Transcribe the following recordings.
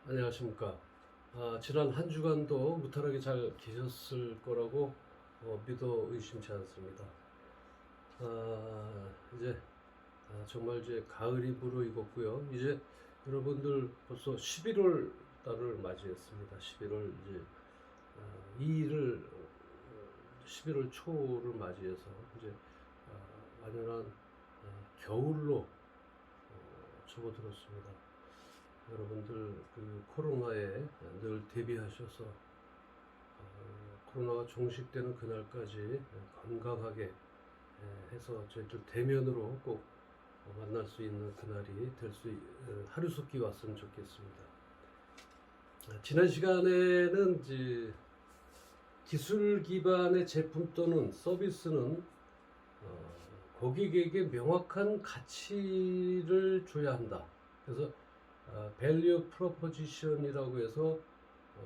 안녕하십니까. 지난 한 주간도 무탈하게 잘 계셨을 거라고 믿어 의심치 않습니다. 이제 정말 이제 가을이 무르익었고요. 이제 여러분들 벌써 11월 달을 맞이했습니다. 11월 이제 2일을 11월 초를 맞이해서 이제 완연한 겨울로 접어들었습니다. 여러분들 그 코로나에 늘 대비하셔서 코로나가 종식되는 그날까지 건강하게 해서 저희들 대면으로 꼭 만날 수 있는 그날이 하루속히 왔으면 좋겠습니다. 지난 시간에는 이제 기술 기반의 제품 또는 서비스는 고객에게 명확한 가치를 줘야 한다. 그래서 밸류 프로포지션이라고 해서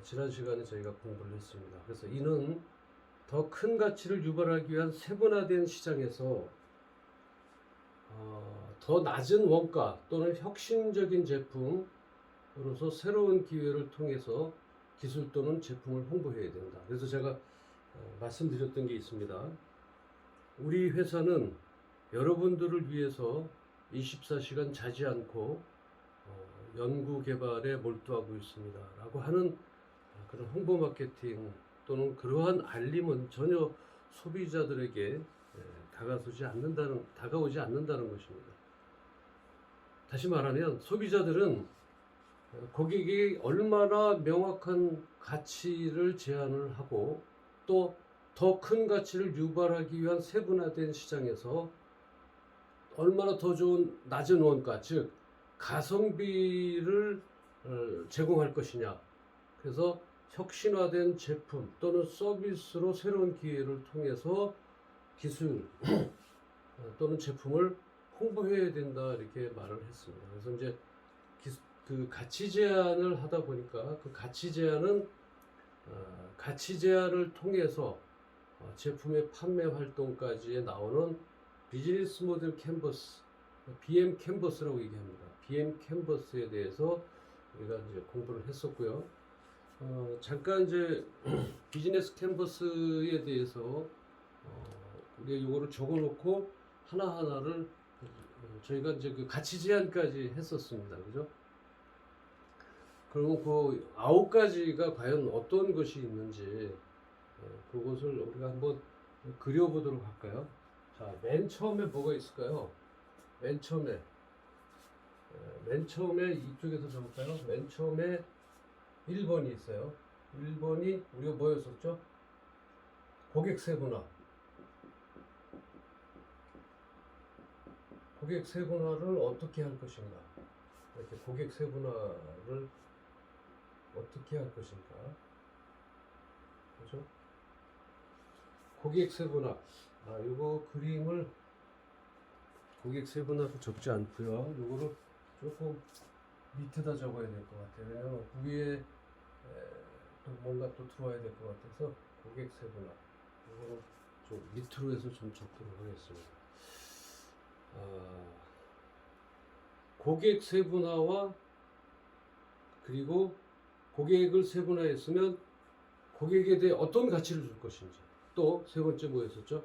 지난 시간에 저희가 공부를 했습니다. 그래서 이는 더 큰 가치를 유발하기 위한 세분화된 시장에서 더 낮은 원가 또는 혁신적인 제품으로서 새로운 기회를 통해서 기술 또는 제품을 홍보해야 된다. 그래서 제가 말씀드렸던 게 있습니다. 우리 회사는 여러분들을 위해서 24시간 자지 않고 연구 개발에 몰두하고 있습니다. 라고 하는 그런 홍보 마케팅 또는 그러한 알림은 전혀 소비자들에게 다가오지 않는다는 것입니다. 다시 말하면 소비자들은 고객이 얼마나 명확한 가치를 제안을 하고 또 더 큰 가치를 유발하기 위한 세분화된 시장에서 얼마나 더 좋은 낮은 원가, 즉 가성비를 제공할 것이냐. 그래서 혁신화된 제품 또는 서비스로 새로운 기회를 통해서 기술 또는 제품을 홍보해야 된다 이렇게 말을 했습니다. 그래서 이제 그 가치 제안을 하다 보니까 그 가치 제안은 가치 제안을 통해서 제품의 판매 활동까지 나오는 비즈니스 모델 캔버스, BM 캔버스라고 얘기합니다. BM 캔버스에 대해서 우리가 이제 공부를 했었고요. 잠깐 이제 비즈니스 캔버스에 대해서 우리가 이거를 적어놓고 하나하나를 저희가 이제 그 가치 제안까지 했었습니다. 그죠? 그리고 그 9가지가 과연 어떤 것이 있는지 그것을 우리가 한번 그려보도록 할까요? 자, 맨 처음에 뭐가 있을까요? 맨 처음에 이쪽에서 적을까요? 맨 처음에 1번이 있어요. 1번이 우리가 뭐였었죠? 고객 세분화. 고객 세분화를 어떻게 할 것인가? 이렇게 고객 세분화를 어떻게 할 것인가? 그죠? 고객 세분화. 이거 그림을 고객 세분화로 적지 않고요. 이거를 조금 밑에다 적어야 될 것 같아요. 왜냐면 위에 또 뭔가 또 들어와야 될 것 같아서 고객 세분화. 이거는 좀 밑으로 해서 좀 적도록 하겠습니다. 고객 세분화와 그리고 고객을 세분화했으면 고객에 대해 어떤 가치를 줄 것인지 또 세 번째 뭐였었죠?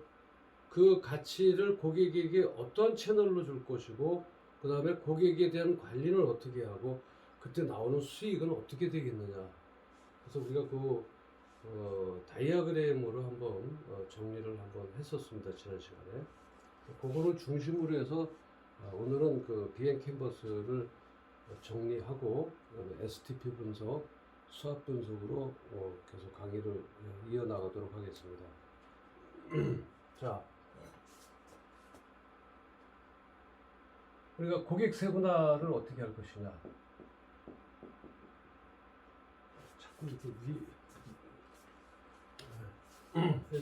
그 가치를 고객에게 어떤 채널로 줄 것이고 그 다음에 고객에 대한 관리는 어떻게 하고 그때 나오는 수익은 어떻게 되겠느냐. 그래서 우리가 그 다이아그램으로 한번 정리를 한번 했었습니다. 지난 시간에. 그거를 중심으로 해서 오늘은 그 BM 캔버스를 정리하고 STP 분석, 수학 분석으로 계속 강의를 이어나가도록 하겠습니다. 자, 우리가 고객 세분화를 어떻게 할 것이냐. 자꾸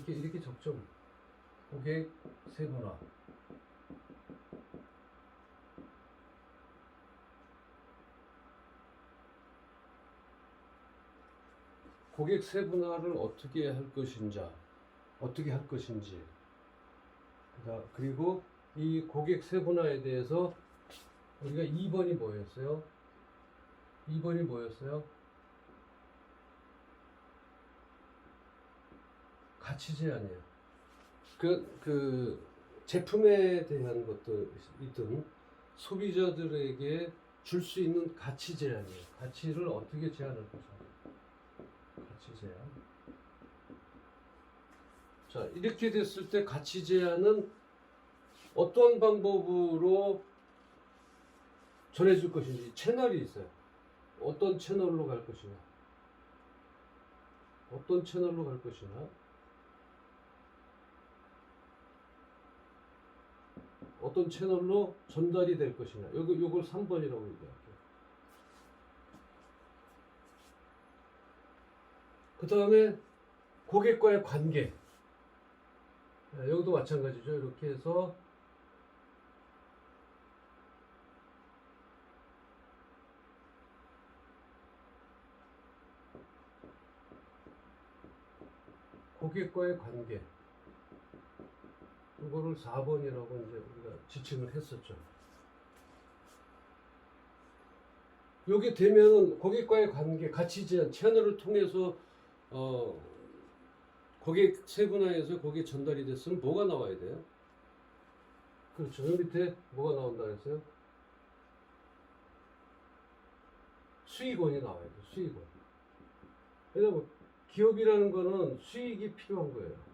이렇게 적죠. 고객 세분화. 고객 세분화를 어떻게 할 것인지. 그리고 이 고객 세분화에 대해서 우리가 2번이 뭐였어요? 2번이 뭐였어요? 가치 제한이에요. 그 제품에 대한 것들이든 소비자들에게 줄 수 있는 가치 제한이에요. 가치를 어떻게 제한할 것인가. 가치 제한. 자, 이렇게 됐을 때 가치 제한은 어떤 방법으로 전해줄 것인지 채널이 있어요. 어떤 채널로 갈 것이냐. 어떤 채널로 갈 것이냐. 어떤 채널로 전달이 될 것이냐. 요걸 3번이라고 얘기할게요. 그 다음에 고객과의 관계. 여기도 마찬가지죠. 이렇게 해서 고객과의 관계. 이거를 4번이라고 이제 우리가 지칭을 했었죠. 요게 되면 고객과의 관계, 가치 제한, 채널을 통해서 고객 세분화해서 고객 전달이 됐으면 뭐가 나와야 돼요? 그렇죠. 여기 밑에 뭐가 나온다 그랬어요? 수익원이 나와야 돼요. 수익원. 왜냐면 기업이라는 거는 수익이 필요한 거예요.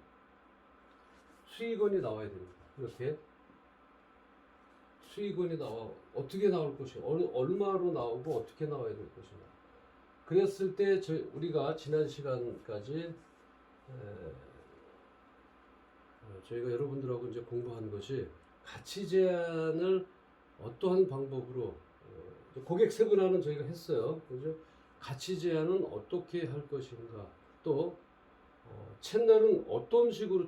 수익원이 나와야 됩니다. 이렇게 수익원이 나와 어떻게 나올 것이 얼마로 나오고 어떻게 나와야 될 것이냐. 그랬을 때 우리가 지난 시간까지 저희가 여러분들하고 이제 공부한 것이 가치 제한을 어떠한 방법으로 고객 세분화는 저희가 했어요. 그죠? 가치 제한은 어떻게 할 것인가, 또 채널은 어떤 식으로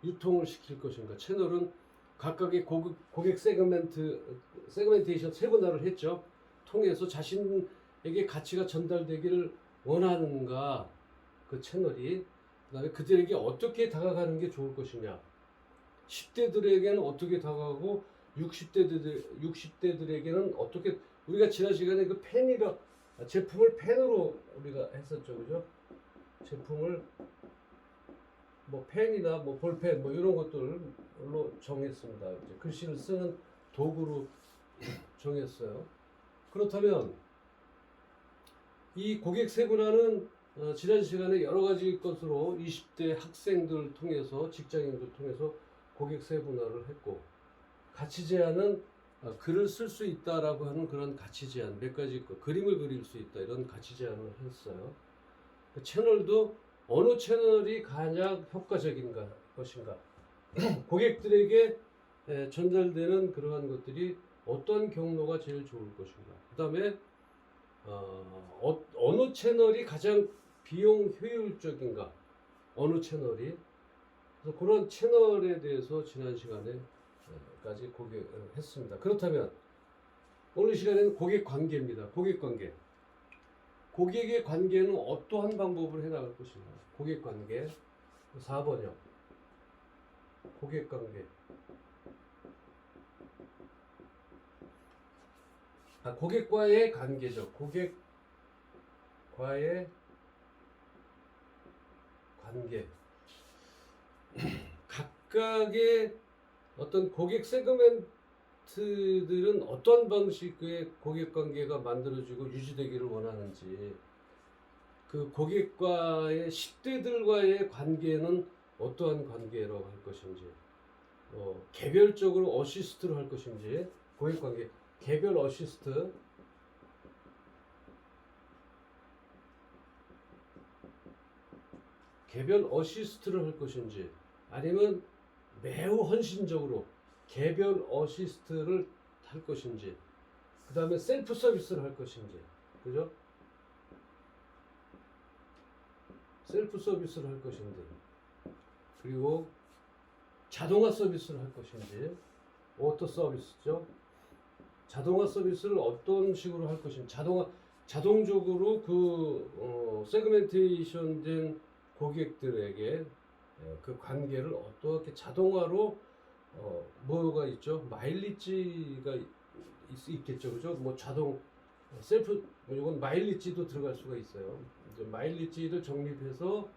유통을 시킬 것인가. 채널은 각각의 고객 세그멘테이션 세분화를 했죠. 통해서 자신에게 가치가 전달되기를 원하는가, 그 채널이. 그다음에 그들에게 어떻게 다가가는 게 좋을 것이냐. 10대들에게는 어떻게 다가가고 60대들에게는 어떻게. 우리가 지난 시간에 그 펜이라 제품을 펜으로 우리가 했었죠. 그죠? 제품을 뭐 펜이나 뭐 볼펜 뭐 이런 것들로 정했습니다. 이제 글씨를 쓰는 도구로 정했어요. 그렇다면 이 고객 세분화는 지난 시간에 여러 가지 것으로 20대 학생들 통해서, 직장인들 통해서 고객 세분화를 했고, 가치 제한은 글을 쓸 수 있다라고 하는 그런 가치 제한, 몇 가지 그림을 그릴 수 있다, 이런 가치 제한을 했어요. 그 채널도 어느 채널이 가장 효과적인 것인가, 고객들에게 전달되는 그러한 것들이 어떤 경로가 제일 좋을 것인가, 그 다음에 어느 채널이 가장 비용 효율적인가, 어느 채널이. 그래서 그런 채널에 대해서 지난 시간에까지 했습니다. 그렇다면 오늘 시간에는 고객 관계입니다. 고객 관계. 고객의 관계는 어떠한 방법으로 해나갈 것인가. 고객 관계 4번이요. 고객 관계. 고객과의 관계죠. 고객과의 관계. 각각의 어떤 고객 세그멘트들은 어떤 방식의 고객 관계가 만들어지고 유지되기를 원하는지, 그 고객과의 10대들과의 관계는 어떠한 관계라고 할 것인지, 개별적으로 어시스트를 할 것인지, 고객 관계 개별 어시스트, 개별 어시스트를 할 것인지, 아니면 매우 헌신적으로 개별 어시스트를 할 것인지, 그 다음에 셀프 서비스를 할 것인지, 그죠? 셀프 서비스를 할 것인지, 그리고 자동화 서비스를 할 것인지, 오토 서비스죠. 자동화 서비스를 어떤 식으로 할 것인지, 자동적으로 그 세그멘테이션 된 고객들에게 그 관계를 어떻게 자동화로 뭐가 있죠? 마일리지가 있겠죠, 그죠? 뭐 셀프 이건 마일리지도 들어갈 수가 있어요. 이제 마일리지를 적립해서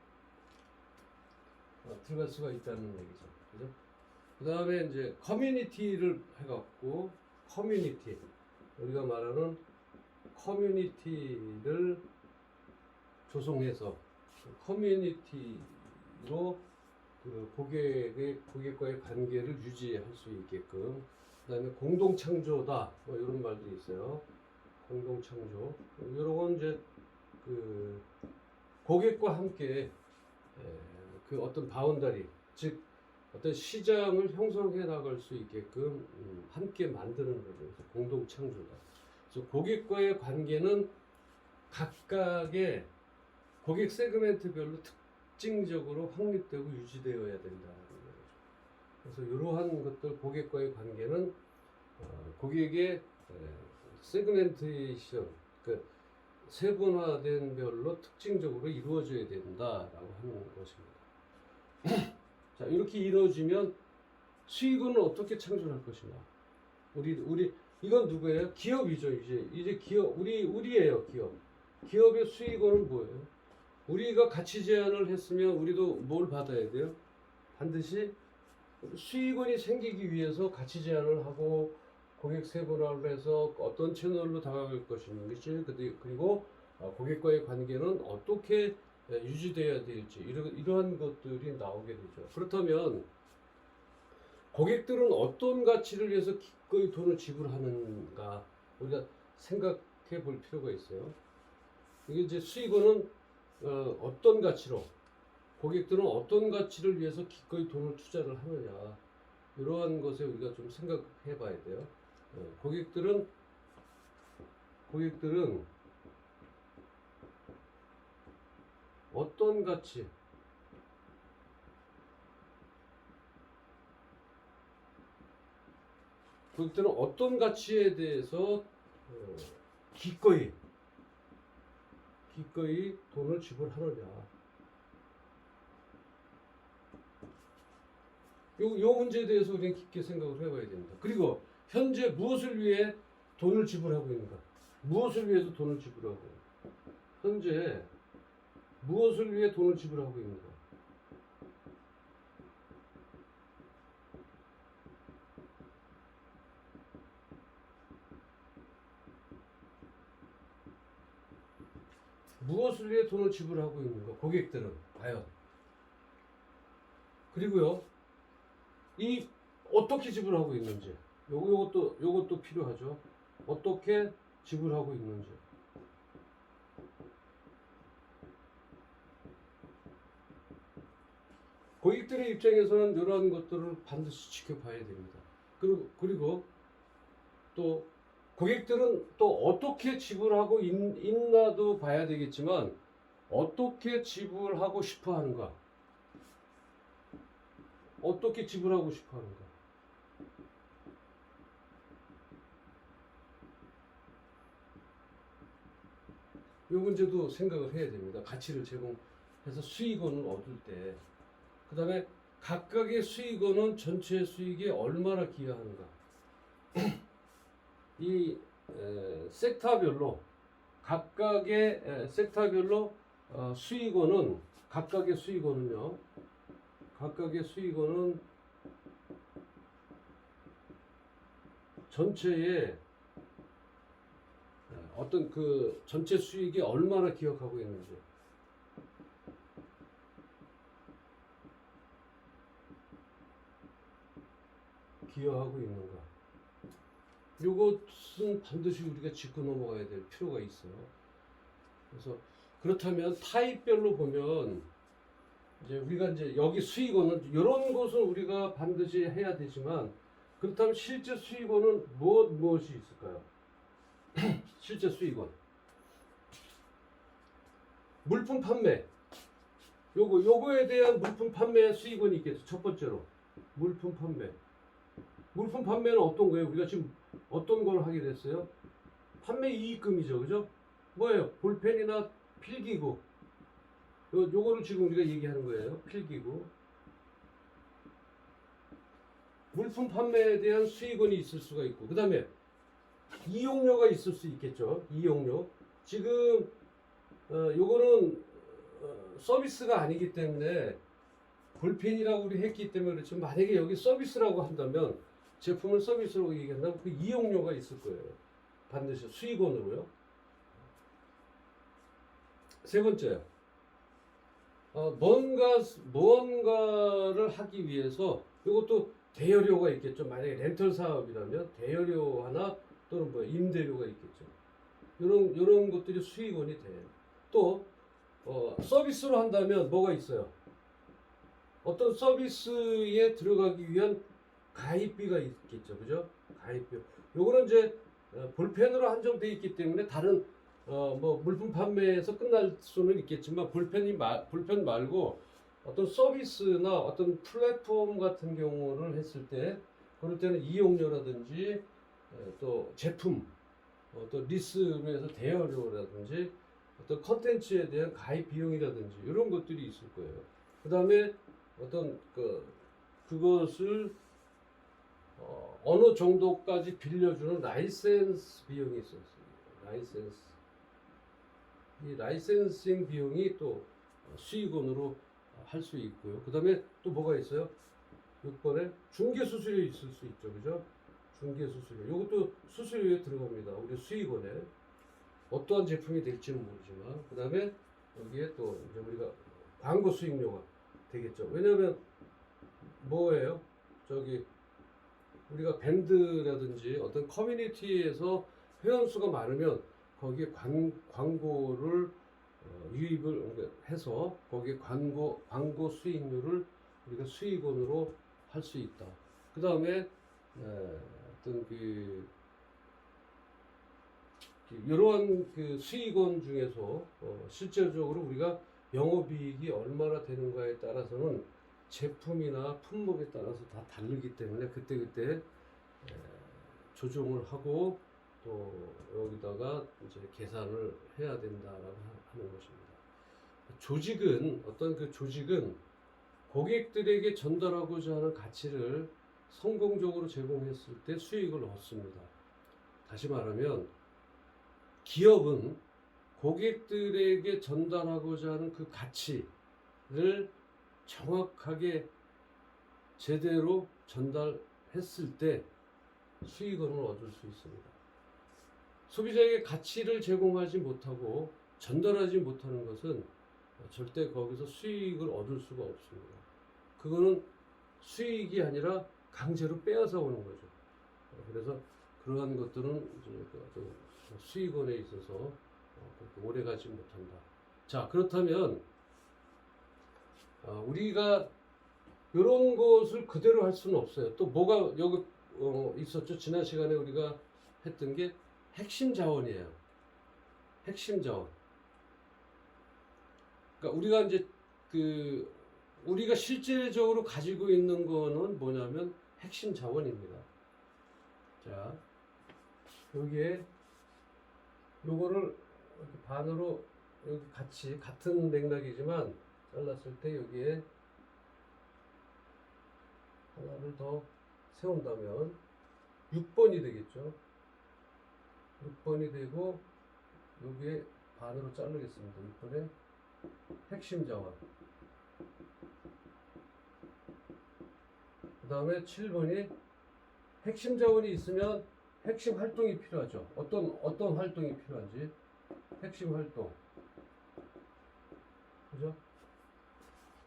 들어갈 수가 있다는 얘기죠. 그죠? 그 다음에 이제 커뮤니티를 해갖고 커뮤니티 우리가 말하는 커뮤니티를 조성해서 커뮤니티로 그 고객과의 관계를 유지할 수 있게끔 그다음에 공동 창조다 뭐 이런 말도 있어요. 공동 창조 이런 건 이제 그 고객과 함께 그 어떤 바운더리 즉 어떤 시장을 형성해 나갈 수 있게끔 함께 만드는 거죠. 그래서 공동 창조다. 그래서 고객과의 관계는 각각의 고객 세그멘트별로 특징적으로 확립되고 유지되어야 된다는 거죠. 그래서 이러한 것들 고객과의 관계는 고객의 세그멘테이션, 그 세분화된 별로 특징적으로 이루어져야 된다라고 하는 것입니다. 자, 이렇게 이루어지면 수익은 어떻게 창출할 것이냐? 우리 이건 누구예요? 기업이죠. 이제 기업 우리예요. 기업의 수익원은 뭐예요? 우리가 가치 제한을 했으면 우리도 뭘 받아야 돼요? 반드시 수익원이 생기기 위해서 가치 제한을 하고 고객 세분화를 해서 어떤 채널로 다가갈 것인지 그리고 고객과의 관계는 어떻게 유지돼야 될지 이러한 것들이 나오게 되죠. 그렇다면 고객들은 어떤 가치를 위해서 기꺼이 돈을 지불하는가 우리가 생각해 볼 필요가 있어요. 이게 이제 수익원은 어떤 가치로 고객들은 어떤 가치를 위해서 기꺼이 돈을 투자를 하느냐 이러한 것에 우리가 좀 생각해 봐야 돼요. 고객들은 어떤 가치 고객들은 어떤 가치에 대해서 기꺼이 돈을 지불하느냐 요 문제에 대해서 우리는 깊게 생각을 해봐야 됩니다. 그리고 현재 무엇을 위해 돈을 지불하고 있는가? 무엇을 위해서 돈을 지불하고 현재 무엇을 위해 돈을 지불하고 있는가? 무엇을 위해 돈을 지불하고 있는가? 고객들은 과연 그리고요 이 어떻게 지불하고 있는지 요것도 필요하죠. 어떻게 지불하고 있는지 고객들의 입장에서는 이러한 것들을 반드시 지켜봐야 됩니다. 그리고 또 고객들은 또 어떻게 지불하고 있나도 봐야 되겠지만 어떻게 지불하고 싶어 하는가 어떻게 지불하고 싶어 하는가 이 문제도 생각을 해야 됩니다. 가치를 제공해서 수익원을 얻을 때 그 다음에 각각의 수익원은 전체 수익에 얼마나 기여하는가 이 섹터별로 각각의 섹터별로 수익원은 각각의 수익원은 전체의 어떤 그 전체 수익에 얼마나 기여하고 있는지 기여하고 있는가 이것은 반드시 우리가 짚고 넘어가야 될 필요가 있어요. 그래서 그렇다면 타입별로 보면 이제 우리가 이제 여기 수익원은 이런 것은 우리가 반드시 해야 되지만 그렇다면 실제 수익원은 무엇이 있을까요? 실제 수익원 물품 판매 요거에 대한 물품 판매 수익원이 있겠죠. 첫 번째로 물품 판매는 어떤 거예요? 우리가 지금 어떤 걸 하게 됐어요? 판매 이익금이죠. 그죠? 뭐예요? 볼펜이나 필기구 요거를 지금 우리가 얘기하는 거예요. 필기구 물품 판매에 대한 수익원이 있을 수가 있고 그 다음에 이용료가 있을 수 있겠죠. 이용료. 지금 요거는 서비스가 아니기 때문에 볼펜이라고 우리 했기 때문에 그렇지만 만약에 여기 서비스라고 한다면 제품을 서비스로 얘기한다면 그 이용료가 있을 거예요. 반드시 수익원으로요. 세 번째, 뭔가를 하기 위해서 이것도 대여료가 있겠죠. 만약에 렌털 사업이라면 대여료 하나 또는 뭐 임대료가 있겠죠. 이런 것들이 수익원이 돼요. 또 서비스로 한다면 뭐가 있어요? 어떤 서비스에 들어가기 위한 가입비가 있겠죠. 그죠? 가입비. 요거는 이제 볼펜으로 한정되어 있기 때문에 다른 뭐 물품 판매에서 끝날 수는 있겠지만 볼펜 말고 어떤 서비스나 어떤 플랫폼 같은 경우를 했을 때 그럴 때는 이용료라든지 또 제품 또 리스로 해서 대여료라든지 어떤 컨텐츠에 대한 가입 비용이라든지 이런 것들이 있을 거예요. 그 다음에 어떤 그것을 어느 정도까지 빌려주는 라이센스 비용이 있었어요. 이 라이센싱 비용이 또 수익원으로 할 수 있고요. 그 다음에 또 뭐가 있어요? 6번에 중개수수료 있을 수 있죠. 그죠? 중개수수료. 이것도 수수료에 들어갑니다. 우리 수익원에. 어떠한 제품이 될지는 모르지만. 그 다음에 여기에 또 이제 우리가 광고 수익료가 되겠죠. 왜냐면 뭐예요? 저기 우리가 밴드라든지 어떤 커뮤니티에서 회원수가 많으면 거기에 광고를 유입을 해서 거기에 광고 수익률을 우리가 수익원으로 할 수 있다. 그 다음에 어떤 이러한 그 수익원 중에서 실질적으로 우리가 영업이익이 얼마나 되는가에 따라서는 제품이나 품목에 따라서 다 다르기 때문에 그때그때 조정을 하고 또 여기다가 이제 계산을 해야 된다라고 하는 것입니다. 어떤 조직은 고객들에게 전달하고자 하는 가치를 성공적으로 제공했을 때 수익을 얻습니다. 다시 말하면 기업은 고객들에게 전달하고자 하는 그 가치를 정확하게 제대로 전달했을 때 수익원을 얻을 수 있습니다. 소비자에게 가치를 제공하지 못하고 전달하지 못하는 것은 절대 거기서 수익을 얻을 수가 없습니다. 그거는 수익이 아니라 강제로 빼앗아 오는 거죠. 그래서 그러한 것들은 이제 수익원에 있어서 오래 가지 못한다. 자, 그렇다면 우리가 이런 것을 그대로 할 수는 없어요. 또 뭐가 여기 있었죠? 지난 시간에 우리가 했던 게 핵심 자원이에요. 핵심 자원. 그러니까 우리가 이제 우리가 실제적으로 가지고 있는 거는 뭐냐면 핵심 자원입니다. 자, 여기에 요거를 이렇게 반으로 여기 같은 맥락이지만 잘랐을 때 여기에 하나를 더 세운다면 6번이 되겠죠. 6번이 되고 여기에 반으로 자르겠습니다. 6번에 핵심 자원. 그 다음에 7번이 핵심 자원이 있으면 핵심 활동이 필요하죠. 어떤 활동이 필요한지. 핵심 활동. 그죠?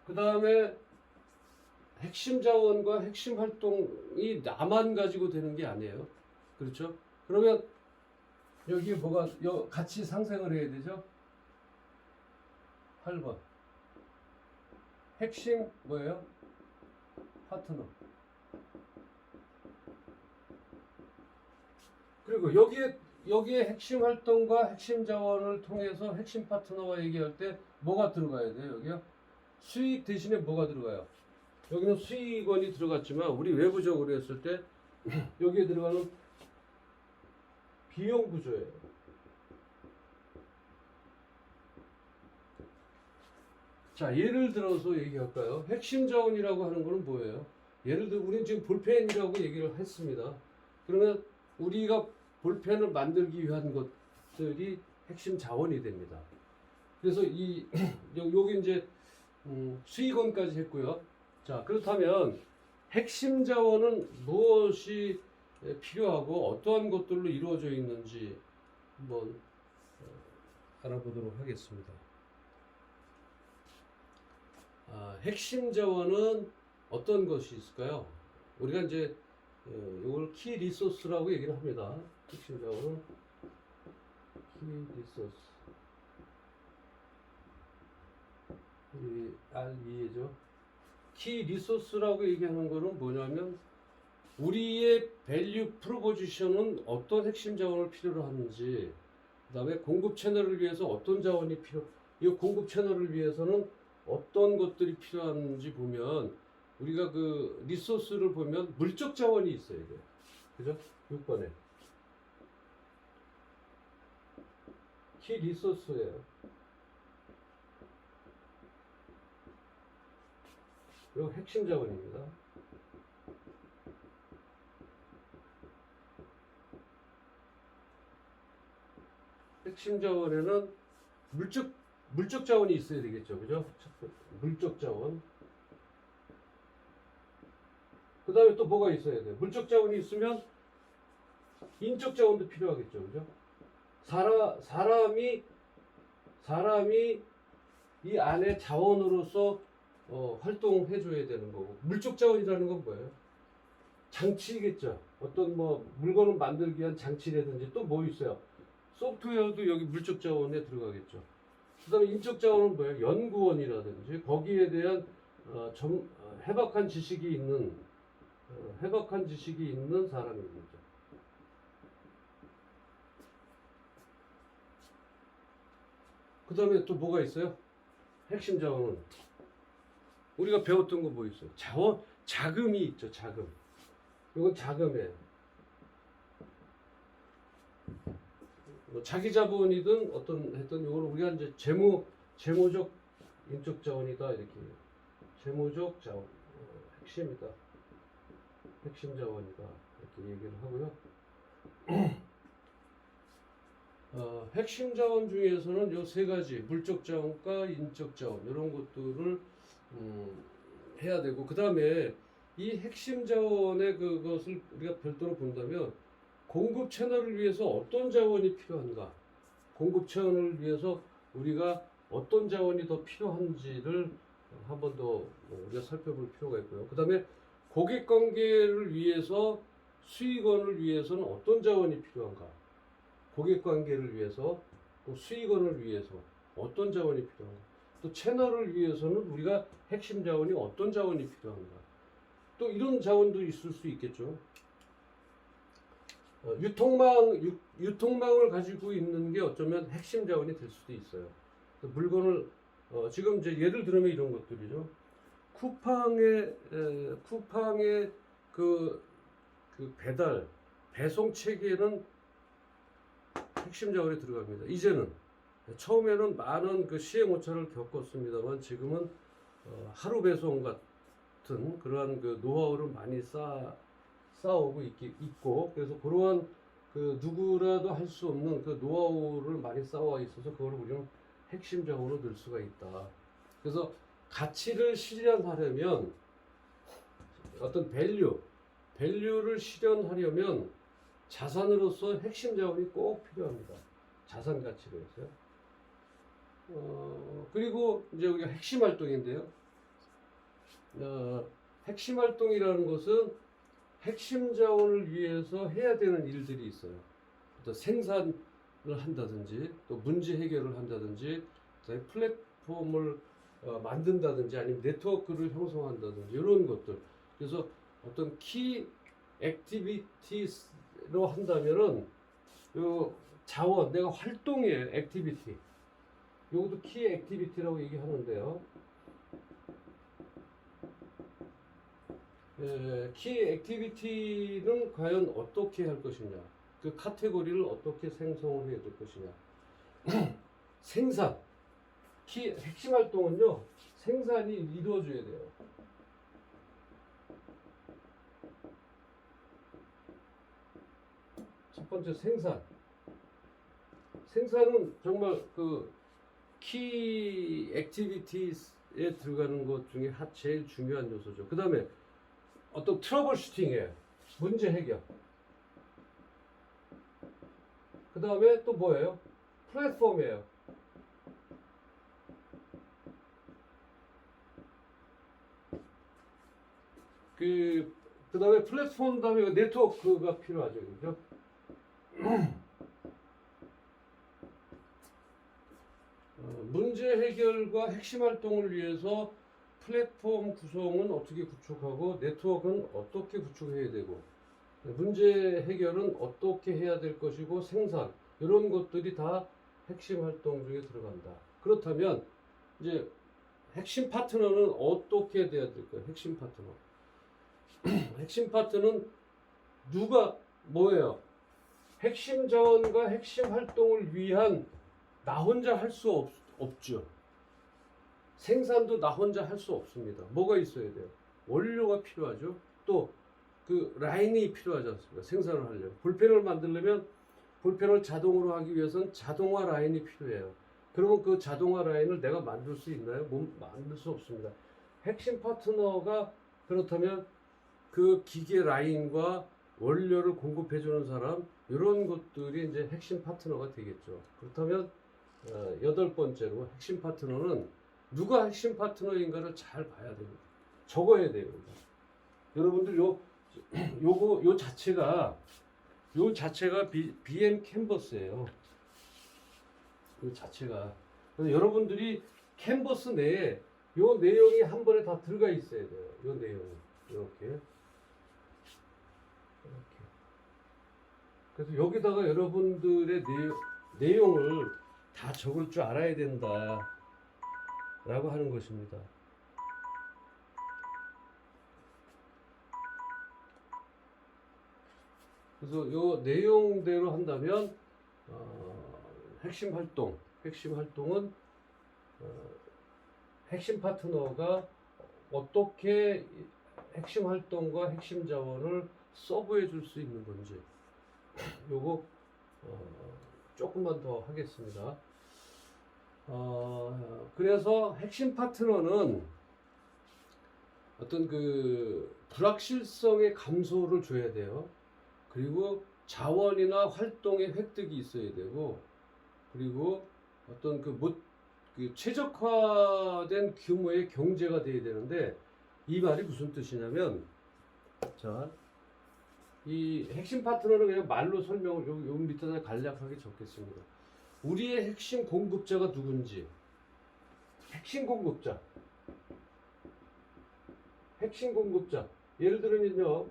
그 다음에 핵심 자원과 핵심 활동이 나만 가지고 되는 게 아니에요. 그렇죠? 그러면 여기 뭐가 같이 상생을 해야 되죠? 8번. 핵심 뭐예요? 파트너. 그리고 여기에 핵심 활동과 핵심 자원을 통해서 핵심 파트너와 얘기할 때 뭐가 들어가야 돼요? 여기요? 수익 대신에 뭐가 들어가요? 여기는 수익원이 들어갔지만 우리 외부적으로 했을 때 여기에 들어가는 비용 구조예요. 자, 예를 들어서 얘기할까요? 핵심 자원이라고 하는 거는 뭐예요? 예를 들어 우리는 지금 볼펜이라고 얘기를 했습니다. 그러면 우리가 볼펜을 만들기 위한 것들이 핵심 자원이 됩니다. 그래서 이 여기 이제 수익원까지 했고요. 자, 그렇다면 핵심 자원은 무엇이 필요하고 어떠한 것들로 이루어져 있는지 한번 알아보도록 하겠습니다. 핵심 자원은 어떤 것이 있을까요? 우리가 이제 이걸 키 리소스라고 얘기를 합니다. 핵심 자원은 키 리소스. RE죠. 키 리소스라고 얘기하는 거는 뭐냐면 우리의 밸류 프로포지션은 어떤 핵심 자원을 필요로 하는지, 그 다음에 공급 채널을 위해서 어떤 자원이 이 공급 채널을 위해서는 어떤 것들이 필요한지 보면 우리가 그 리소스를 보면 물적 자원이 있어야 돼요. 그죠? 6번에 키 리소스예요. 그리고 핵심 자원입니다. 핵심 자원에는 물적 자원이 있어야 되겠죠. 그죠? 물적 자원. 그 다음에 또 뭐가 있어야 돼요? 물적 자원이 있으면 인적 자원도 필요하겠죠. 그죠? 사람이 이 안에 자원으로서 활동해 줘야 되는 거고, 물적 자원이라는 건 뭐예요? 장치겠죠. 어떤 뭐 물건을 만들기 위한 장치라든지 또 뭐 있어요? 소프트웨어도 여기 물적 자원에 들어가겠죠. 그 다음에 인적 자원은 뭐예요? 연구원이라든지 거기에 대한 해박한 지식이 있는 사람이겠죠. 그 다음에 또 뭐가 있어요? 핵심 자원은 우리가 배웠던 거 뭐 있어요? 자금이 있죠. 자금. 이건 자금이에요. 뭐 자기 자본이든 했던 이거는 우리가 이제 재무적 인적 자원이다 이렇게, 재무적 자원 핵심이다, 핵심 자원이다 이렇게 얘기를 하고요. 핵심 자원 중에서는 요 세 가지 물적 자원과 인적 자원 이런 것들을 해야 되고, 그 다음에 이 핵심 자원의 그것을 우리가 별도로 본다면 공급 채널을 위해서 어떤 자원이 필요한가, 공급 채널을 위해서 우리가 어떤 자원이 더 필요한지를 한 번 더 우리가 살펴볼 필요가 있고요. 그 다음에 고객 관계를 위해서, 수익원을 위해서는 어떤 자원이 필요한가, 고객 관계를 위해서 또 수익원을 위해서 어떤 자원이 필요한가, 또 채널을 위해서는 우리가 핵심 자원이 어떤 자원이 필요한가, 또 이런 자원도 있을 수 있겠죠. 유통망을 가지고 있는 게 어쩌면 핵심 자원이 될 수도 있어요. 물건을 지금 이제 예를 들면 이런 것들이죠. 쿠팡의 그 배송 체계는 핵심 자원이 들어갑니다. 이제는 처음에는 많은 그 시행 오차를 겪었습니다만 지금은 하루 배송 같은 그러한 그 노하우를 많이 쌓아오고 있고, 그래서 그러한 그 누구라도 할 수 없는 그 노하우를 많이 쌓아와 있어서 그걸 우리는 핵심 자원으로 넣을 수가 있다. 그래서 가치를 실현하려면 어떤 밸류를 실현하려면 자산으로서 핵심 자원이 꼭 필요합니다. 자산 가치로서요. 그리고 이제 우리가 핵심 활동인데요. 핵심 활동이라는 것은 핵심 자원을 위해서 해야 되는 일들이 있어요. 또 생산을 한다든지, 또 문제 해결을 한다든지, 플랫폼을 만든다든지, 아니면 네트워크를 형성한다든지 이런 것들. 그래서 어떤 키 액티비티로 한다면은 요 자원, 내가 활동의 액티비티, 요것도 키 액티비티라고 얘기하는데요. 키 액티비티는 과연 어떻게 할 것이냐, 그 카테고리를 어떻게 생성을 해야 될 것이냐. 생산, 핵심 활동은요, 생산이 이루어져야 돼요. 첫 번째 생산. 생산은 정말 그 키 액티비티에 들어가는 것 중에 제일 중요한 요소죠. 그 다음에 어떤 트러블 슈팅이에요. 문제 해결. 그 다음에 또 뭐예요? 플랫폼이에요. 그 다음에 플랫폼 다음에 네트워크가 필요하죠. 그죠? 문제 해결과 핵심 활동을 위해서 플랫폼 구성은 어떻게 구축하고 네트워크는 어떻게 구축해야 되고 문제 해결은 어떻게 해야 될 것이고 생산 이런 것들이 다 핵심 활동 중에 들어간다. 그렇다면 이제 핵심 파트너는 어떻게 돼야 될까요? 핵심 파트너. 핵심 파트너는 누가 뭐예요? 핵심 자원과 핵심 활동을 위한 나 혼자 할 수 없죠. 생산도 나 혼자 할 수 없습니다. 뭐가 있어야 돼요? 원료가 필요하죠. 또 그 라인이 필요하지 않습니까? 생산을 하려면. 볼펜을 만들려면 볼펜을 자동으로 하기 위해서는 자동화 라인이 필요해요. 그러면 그 자동화 라인을 내가 만들 수 있나요? 만들 수 없습니다. 핵심 파트너가 그렇다면 그 기계 라인과 원료를 공급해주는 사람 이런 것들이 이제 핵심 파트너가 되겠죠. 그렇다면 여덟 번째로 핵심 파트너는 누가 핵심 파트너인가를 잘 봐야 됩니다. 적어야 돼요. 여러분들 요 자체가 BM 캔버스예요. 그 자체가. 그래서 여러분들이 캔버스 내에 요 내용이 한 번에 다 들어가 있어야 돼요. 요 내용이 이렇게. 그래서 여기다가 여러분들의 내용을 다 적을 줄 알아야 된다 라고 하는 것입니다. 그래서 요 내용대로 한다면 핵심 활동은 핵심 파트너가 어떻게 핵심 활동과 핵심 자원을 서브해 줄 수 있는 건지 요거 조금만 더 하겠습니다. 그래서 핵심 파트너는 어떤 그 불확실성의 감소를 줘야 돼요. 그리고 자원이나 활동의 획득이 있어야 되고, 그리고 어떤 그 최적화된 규모의 경제가 돼야 되는데, 이 말이 무슨 뜻이냐면, 자, 이 핵심 파트너는 그냥 말로 설명을 요 밑에다 간략하게 적겠습니다. 우리의 핵심 공급자가 누군지, 핵심 공급자. 예를 들면요,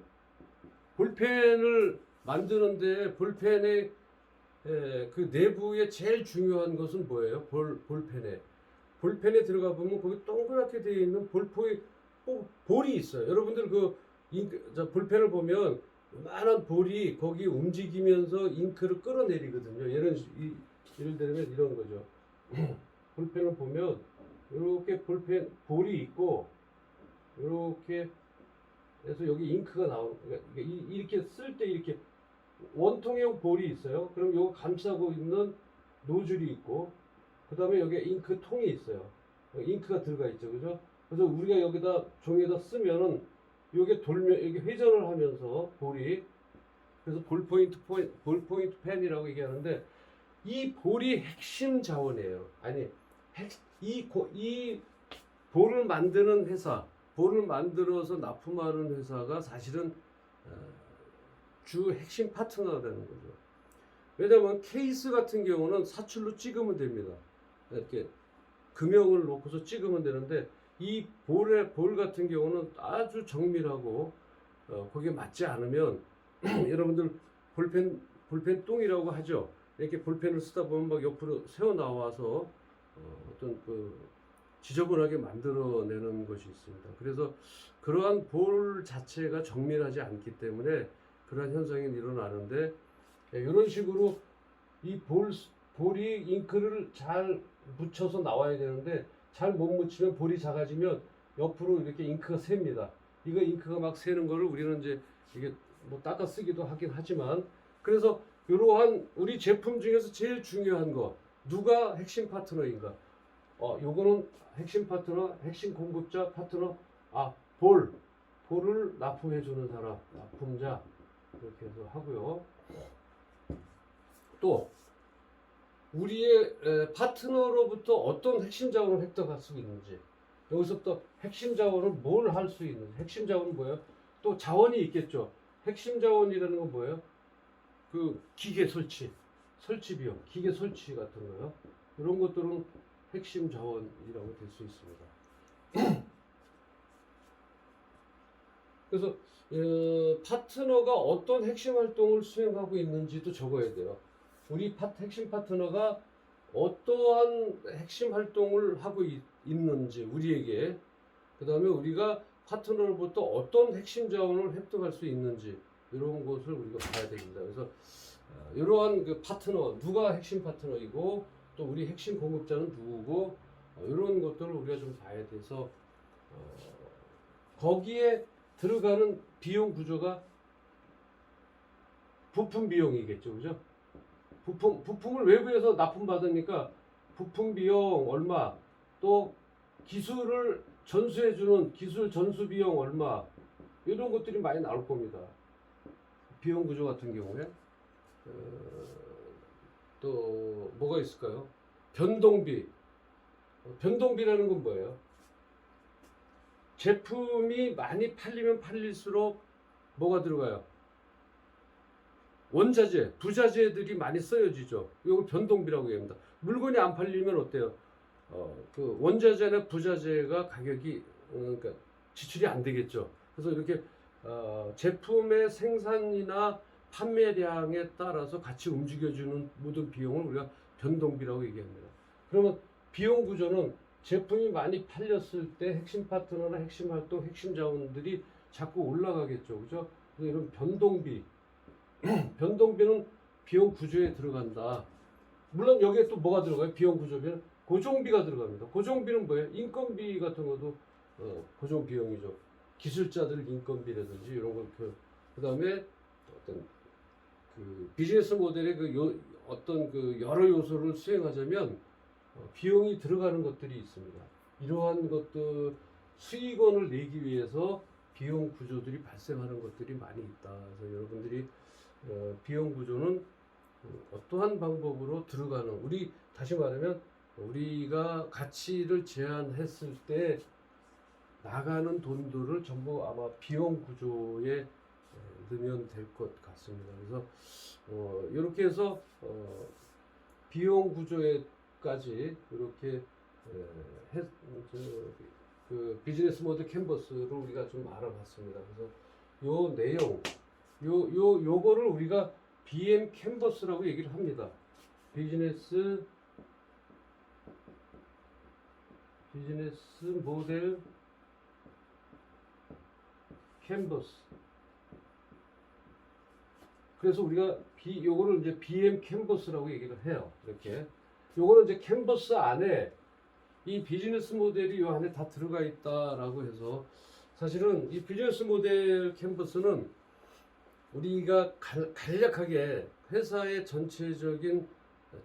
볼펜을 만드는데 볼펜의 그 내부에 제일 중요한 것은 뭐예요? 볼펜에 들어가 보면 거기 동그랗게 되어 있는 볼이 있어요. 여러분들 볼펜을 보면 많은 볼이 거기 움직이면서 잉크를 끌어내리거든요. 예를 들면 이런 거죠. 볼펜을 보면 이렇게 볼이 있고 이렇게 해서 여기 잉크가 그러니까 이렇게 쓸 때 이렇게 원통형 볼이 있어요. 그럼 이거 감싸고 있는 노즐이 있고, 그 다음에 여기에 잉크 통이 있어요. 잉크가 들어가 있죠, 그죠? 그래서 우리가 여기다 종이에다 쓰면은 이게 이게 회전을 하면서 그래서 볼 포인트 펜이라고 얘기하는데, 이 볼이 핵심 자원이에요. 아니, 이 볼을 만드는 회사, 볼을 만들어서 납품하는 회사가 사실은 주 핵심 파트너가 되는 거죠. 왜냐하면 케이스 같은 경우는 사출로 찍으면 됩니다. 이렇게 금형을 놓고서 찍으면 되는데, 이 볼 같은 경우는 아주 정밀하고 거기에 맞지 않으면 여러분들 볼펜 똥이라고 하죠. 이렇게 볼펜을 쓰다 보면 막 옆으로 새어 나와서 어떤 지저분하게 만들어내는 것이 있습니다. 그래서 그러한 볼 자체가 정밀하지 않기 때문에 그러한 현상이 일어나는데, 이런 식으로 이 볼이 잉크를 잘 묻혀서 나와야 되는데 잘 못 묻히면 볼이 작아지면 옆으로 이렇게 잉크가 셉니다. 이거 잉크가 막 새는 거를 우리는 이제 이게 뭐 닦아 쓰기도 하긴 하지만, 그래서 이러한 우리 제품 중에서 제일 중요한 거 누가 핵심 파트너인가? 요거는 핵심 파트너, 핵심 공급자 파트너. 볼을 납품해 주는 사람, 납품자 이렇게 해서 하고요. 또 우리의 파트너로부터 어떤 핵심 자원을 획득할 수 있는지, 여기서부터 핵심 자원은 뭘 할 수 있는지. 핵심 자원은 뭐예요? 또 자원이 있겠죠. 핵심 자원이라는 건 뭐예요? 그 기계 설치 비용, 기계 설치 같은 거요. 이런 것들은 핵심 자원이라고 될 수 있습니다. 그래서 파트너가 어떤 핵심 활동을 수행하고 있는지도 적어야 돼요. 우리 핵심 파트너가 어떠한 핵심 활동을 하고 있는지 우리에게, 그 다음에 우리가 파트너로부터 어떤 핵심 자원을 획득할 수 있는지 이런 것을 우리가 봐야 됩니다. 그래서 이러한 그 파트너, 누가 핵심 파트너이고 또 우리 핵심 공급자는 누구고 이런 것들을 우리가 좀 봐야 돼서 거기에 들어가는 비용 구조가 부품 비용이겠죠, 그죠? 부품을 외부에서 납품받으니까 부품 비용 얼마, 또 기술을 전수해주는 기술 전수 비용 얼마, 이런 것들이 많이 나올 겁니다. 비용 구조 같은 경우에 또 뭐가 있을까요? 변동비. 변동비라는 건 뭐예요? 제품이 많이 팔리면 팔릴수록 뭐가 들어가요? 원자재, 부자재들이 많이 써여지죠. 이걸 변동비라고 합니다. 물건이 안 팔리면 어때요? 그 원자재나 부자재가 가격이 그러니까 지출이 안 되겠죠. 그래서 이렇게 제품의 생산이나 판매량에 따라서 같이 움직여주는 모든 비용을 우리가 변동비라고 얘기합니다. 그러면 비용 구조는 제품이 많이 팔렸을 때 핵심 파트너나 핵심 활동, 핵심 자원들이 자꾸 올라가겠죠. 그죠? 그래서 이런 변동비, 변동비는 비용 구조에 들어간다. 물론 여기에 또 뭐가 들어가요? 비용 구조비는 고정비가 들어갑니다. 고정비는 뭐예요? 인건비 같은 것도 고정 비용이죠. 기술자들 인건비라든지 이런 걸 그 다음에 어떤 그 비즈니스 모델의 어떤 그 여러 요소를 수행하자면 비용이 들어가는 것들이 있습니다. 이러한 것들 수익원을 내기 위해서 비용 구조들이 발생하는 것들이 많이 있다. 그래서 여러분들이 비용 구조는 어떠한 방법으로 들어가는, 우리 다시 말하면 우리가 가치를 제한했을 때 나가는 돈들을 전부 아마 비용 구조에 넣으면 될 것 같습니다. 그래서 이렇게 해서 비용 구조에까지 이렇게 그 비즈니스 모델 캔버스를 우리가 좀 알아봤습니다. 그래서 요 내용, 요거를 우리가 BM 캔버스라고 얘기를 합니다. 비즈니스 모델 캔버스. 그래서 우리가 요거를 이제 BM 캔버스라고 얘기를 해요. 이렇게. 요거는 이제 캔버스 안에 이 비즈니스 모델이 요 안에 다 들어가 있다라고 해서, 사실은 이 비즈니스 모델 캔버스는 우리가 간략하게 회사의 전체적인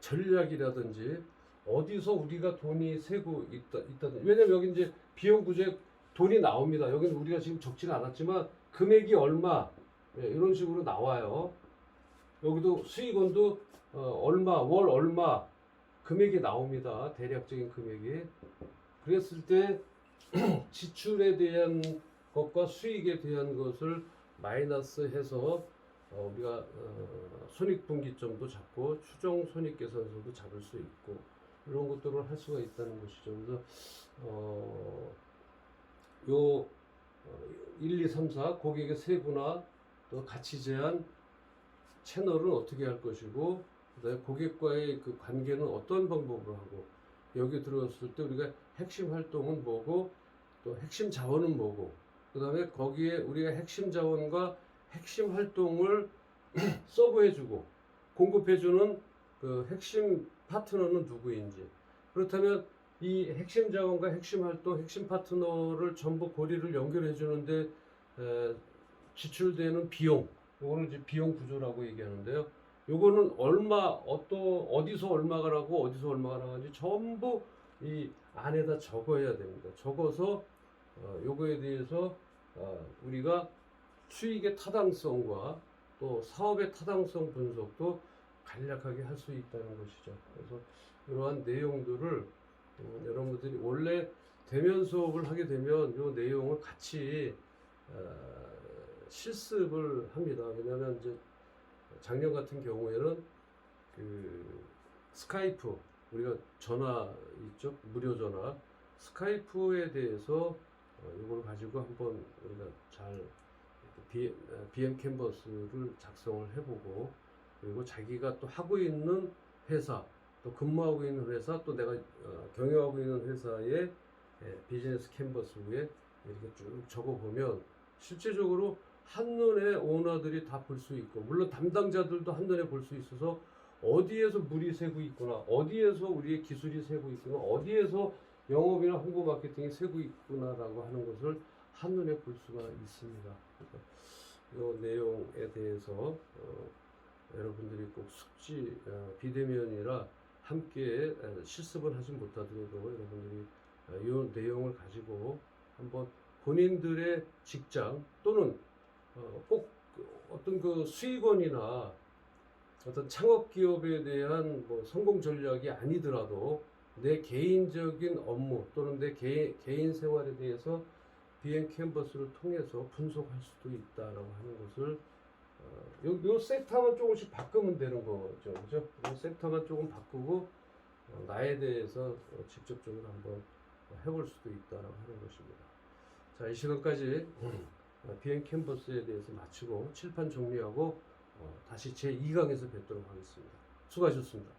전략이라든지 어디서 우리가 돈이 새고 있다든지, 왜냐면 여기 이제 비용 구조에 돈이 나옵니다. 여기는 우리가 지금 적지는 않았지만 금액이 얼마, 이런 식으로 나와요. 여기도 수익원도 얼마, 월 얼마 금액이 나옵니다. 대략적인 금액이. 그랬을 때 지출에 대한 것과 수익에 대한 것을 마이너스 해서 우리가 손익분기점도 잡고 추정 손익계산서도 잡을 수 있고 이런 것들을 할 수가 있다는 것이죠. 그래서 요 1, 2, 3, 4 고객의 세분화, 또 가치 제한, 채널은 어떻게 할 것이고, 그다음에 고객과의 그 관계는 어떤 방법으로 하고, 여기 들어왔을 때 우리가 핵심 활동은 뭐고, 또 핵심 자원은 뭐고, 그다음에 거기에 우리가 핵심 자원과 핵심 활동을 서브해주고 공급해주는 그 핵심 파트너는 누구인지, 그렇다면 이 핵심 자원과 핵심 활동, 핵심 파트너를 전부 고리를 연결해 주는데 지출되는 비용, 이거를 이제 비용 구조라고 얘기하는데요. 요거는 얼마 어디서 얼마가 나고 어디서 얼마가 나가는지 전부 이 안에다 적어야 됩니다. 적어서 요거에 대해서 우리가 수익의 타당성과 또 사업의 타당성 분석도 간략하게 할 수 있다는 것이죠. 그래서 이러한 내용들을 여러분들이 원래 대면 수업을 하게 되면 이 내용을 같이 실습을 합니다. 왜냐하면 이제 작년 같은 경우에는 그 스카이프 우리가 전화 있죠, 무료 전화 스카이프에 대해서 이걸 가지고 한번 우리가 잘 BM 캔버스를 작성을 해보고 그리고 자기가 또 하고 있는 회사 또 근무하고 있는 회사 또 내가 경영하고 있는 회사의 비즈니스 캔버스 위에 이렇게 쭉 적어보면 실제적으로 한눈에 오너들이 다 볼 수 있고 물론 담당자들도 한눈에 볼 수 있어서 어디에서 물이 새고 있구나 어디에서 우리의 기술이 새고 있구나 어디에서 영업이나 홍보 마케팅이 새고 있구나라고 하는 것을 한눈에 볼 수가 있습니다. 이 내용에 대해서 여러분들이 꼭 숙지 비대면이라 함께 실습을 하지 못하더라도 여러분들이 이 내용을 가지고 한번 본인들의 직장 또는 꼭 어떤 그 수익원이나 어떤 창업 기업에 대한 뭐 성공 전략이 아니더라도 내 개인적인 업무 또는 내 개인 생활에 대해서 BM 캔버스를 통해서 분석할 수도 있다라고 하는 것을 요 섹터만 조금씩 바꾸면 되는 거죠, 그죠? 요 섹터만 조금 바꾸고 나에 대해서 직접적으로 한번 해볼 수도 있다라고 하는 것입니다. 자, 이 시간까지 BM 캔버스에 대해서 마치고 칠판 정리하고 다시 제 2강에서 뵙도록 하겠습니다. 수고하셨습니다.